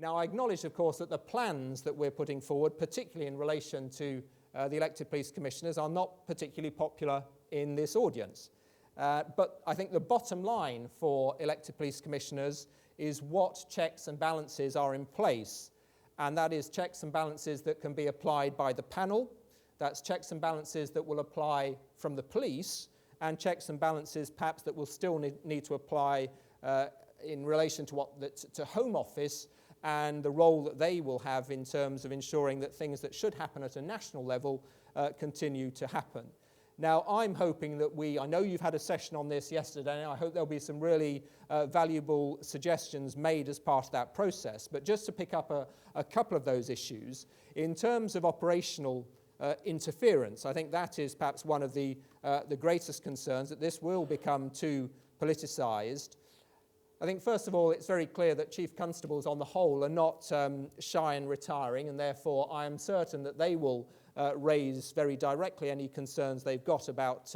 Now, I acknowledge, of course, that the plans that we're putting forward, particularly in relation to the elected police commissioners, are not particularly popular in this audience. But I think the bottom line for elected police commissioners is what checks and balances are in place. And that is checks and balances that can be applied by the panel. That's checks and balances that will apply from the police, and checks and balances perhaps that will still need to apply in relation to to Home Office and the role that they will have in terms of ensuring that things that should happen at a national level continue to happen. Now, I'm hoping that I know you've had a session on this yesterday, and I hope there'll be some really valuable suggestions made as part of that process. But just to pick up a couple of those issues, in terms of operational interference, I think that is perhaps one of the greatest concerns, that this will become too politicised. I think, first of all, it's very clear that chief constables on the whole are not shy in retiring, and therefore I am certain that they will raise very directly any concerns they've got about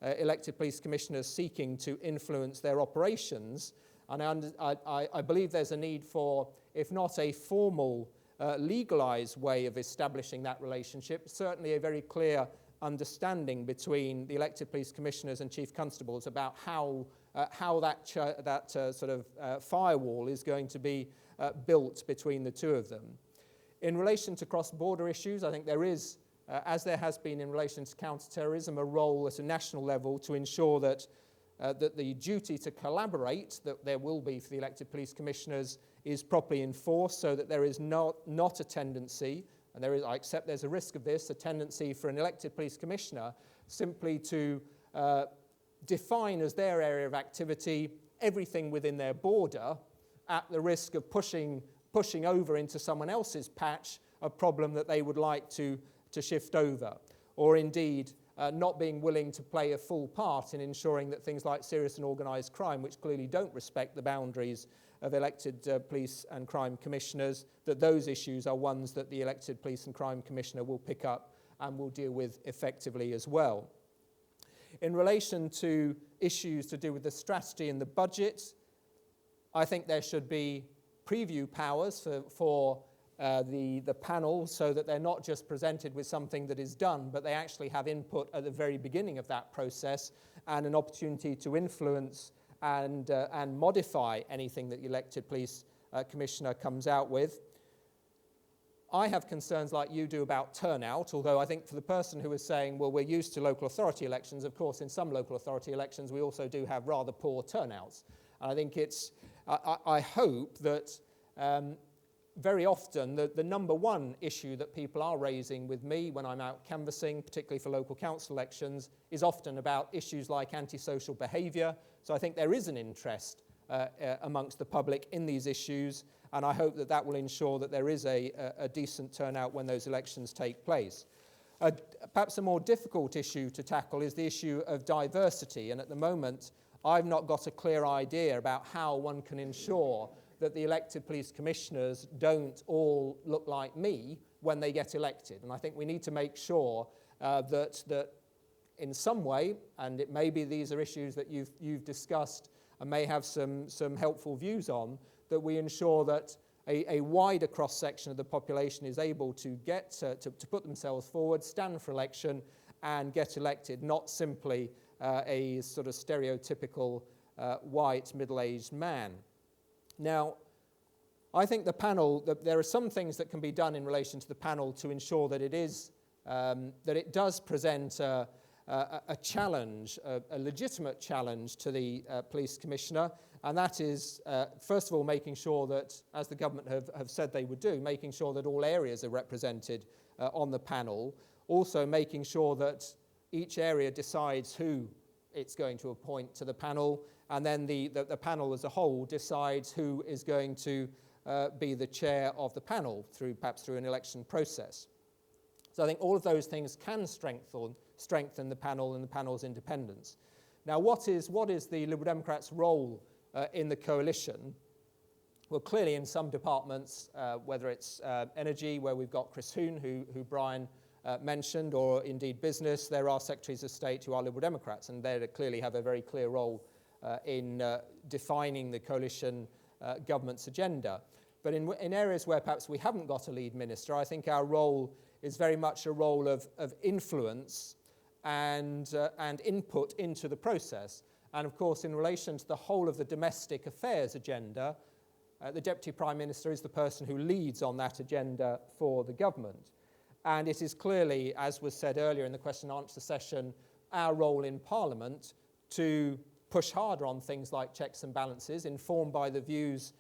elected police commissioners seeking to influence their operations. And I believe there's a need for, if not a formal legalised way of establishing that relationship, certainly a very clear understanding between the elected police commissioners and chief constables about how that sort of firewall is going to be built between the two of them. In relation to cross-border issues, I think there is, as there has been in relation to counter-terrorism, a role at a national level to ensure that the duty to collaborate that there will be for the elected police commissioners is properly enforced, so that there is not a tendency, and I accept there's a risk of this, a tendency for an elected police commissioner simply to define as their area of activity everything within their border, at the risk of pushing over into someone else's patch a problem that they would like to shift over, or indeed not being willing to play a full part in ensuring that things like serious and organised crime, which clearly don't respect the boundaries of elected police and crime commissioners, that those issues are ones that the elected police and crime commissioner will pick up and will deal with effectively as well. In relation to issues to do with the strategy and the budget, I think there should be preview powers for the panel, so that they're not just presented with something that is done, but they actually have input at the very beginning of that process and an opportunity to influence and modify anything that the elected police commissioner comes out with. I have concerns like you do about turnout, although I think for the person who is saying, well, we're used to local authority elections, of course, in some local authority elections, we also do have rather poor turnouts. And I think I hope that very often the number one issue that people are raising with me when I'm out canvassing, particularly for local council elections, is often about issues like antisocial behaviour. So I think there is an interest amongst the public in these issues, and I hope that that will ensure that there is a decent turnout when those elections take place. Perhaps a more difficult issue to tackle is the issue of diversity, and at the moment I've not got a clear idea about how one can ensure that the elected police commissioners don't all look like me when they get elected. And I think we need to make sure that in some way, and it may be these are issues that you've discussed and may have some helpful views on, that we ensure that a wider cross-section of the population is able to get to put themselves forward, stand for election and get elected, not simply a sort of stereotypical white middle-aged man. Now, I think the panel, there are some things that can be done in relation to the panel to ensure that it does present a challenge, a legitimate challenge to the police commissioner, and that is, first of all, making sure that, as the government have said they would do, making sure that all areas are represented on the panel, also making sure that each area decides who it's going to appoint to the panel, and then the panel as a whole decides who is going to be the chair of the panel, perhaps through an election process. So I think all of those things can strengthen the panel and the panel's independence. Now, what is the Liberal Democrats' role in the coalition? Well, clearly in some departments, whether it's energy, where we've got Chris Hoon, who Brian mentioned, or indeed business, there are secretaries of state who are Liberal Democrats, and they clearly have a very clear role in defining the coalition government's agenda. But in areas where perhaps we haven't got a lead minister, I think our role is very much a role of influence and input into the process. And of course, in relation to the whole of the domestic affairs agenda, the Deputy Prime Minister is the person who leads on that agenda for the government. And it is clearly, as was said earlier in the question and answer session, our role in Parliament to push harder on things like checks and balances, informed by the views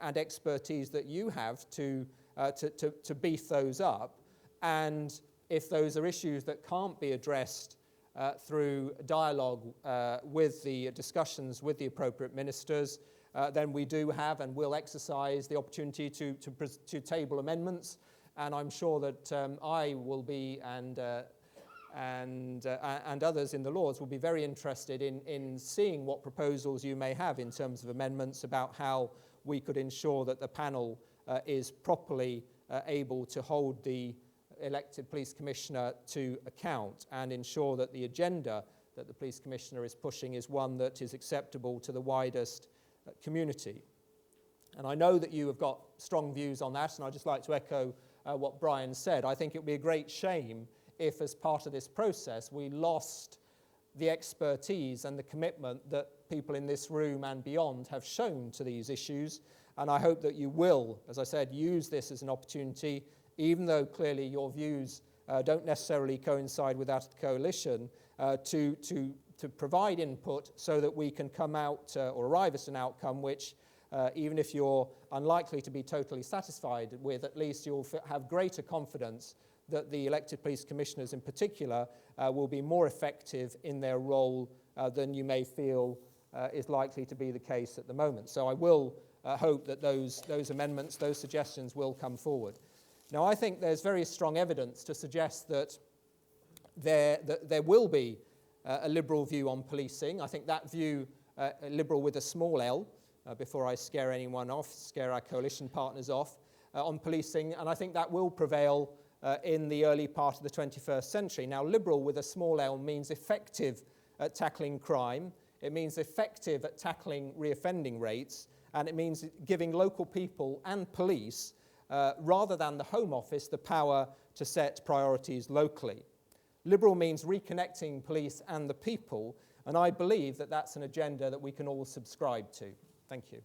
and expertise that you have to beef those up. And if those are issues that can't be addressed through dialogue with the discussions with the appropriate ministers, then we do have and will exercise the opportunity to table amendments. And I'm sure that I will be and others in the Lords will be very interested in seeing what proposals you may have in terms of amendments about how we could ensure that the panel is properly able to hold the elected police commissioner to account and ensure that the agenda that the police commissioner is pushing is one that is acceptable to the widest community. And I know that you have got strong views on that, and I'd just like to echo what Brian said. I think it would be a great shame if, as part of this process, we lost the expertise and the commitment that people in this room and beyond have shown to these issues. And I hope that you will, as I said, use this as an opportunity, even though clearly your views don't necessarily coincide with that of the coalition, to provide input so that we can come out or arrive at an outcome which, even if you're unlikely to be totally satisfied with, at least you'll have greater confidence that the elected police commissioners in particular will be more effective in their role than you may feel is likely to be the case at the moment. So I will hope that those amendments, those suggestions will come forward. Now, I think there's very strong evidence to suggest that there will be a liberal view on policing. I think that view, liberal with a small L, before I scare anyone off, scare our coalition partners off, on policing, and I think that will prevail in the early part of the 21st century. Now, liberal with a small L means effective at tackling crime, it means effective at tackling reoffending rates, and it means giving local people and police, rather than the Home Office, the power to set priorities locally. Liberal means reconnecting police and the people, and I believe that that's an agenda that we can all subscribe to. Thank you.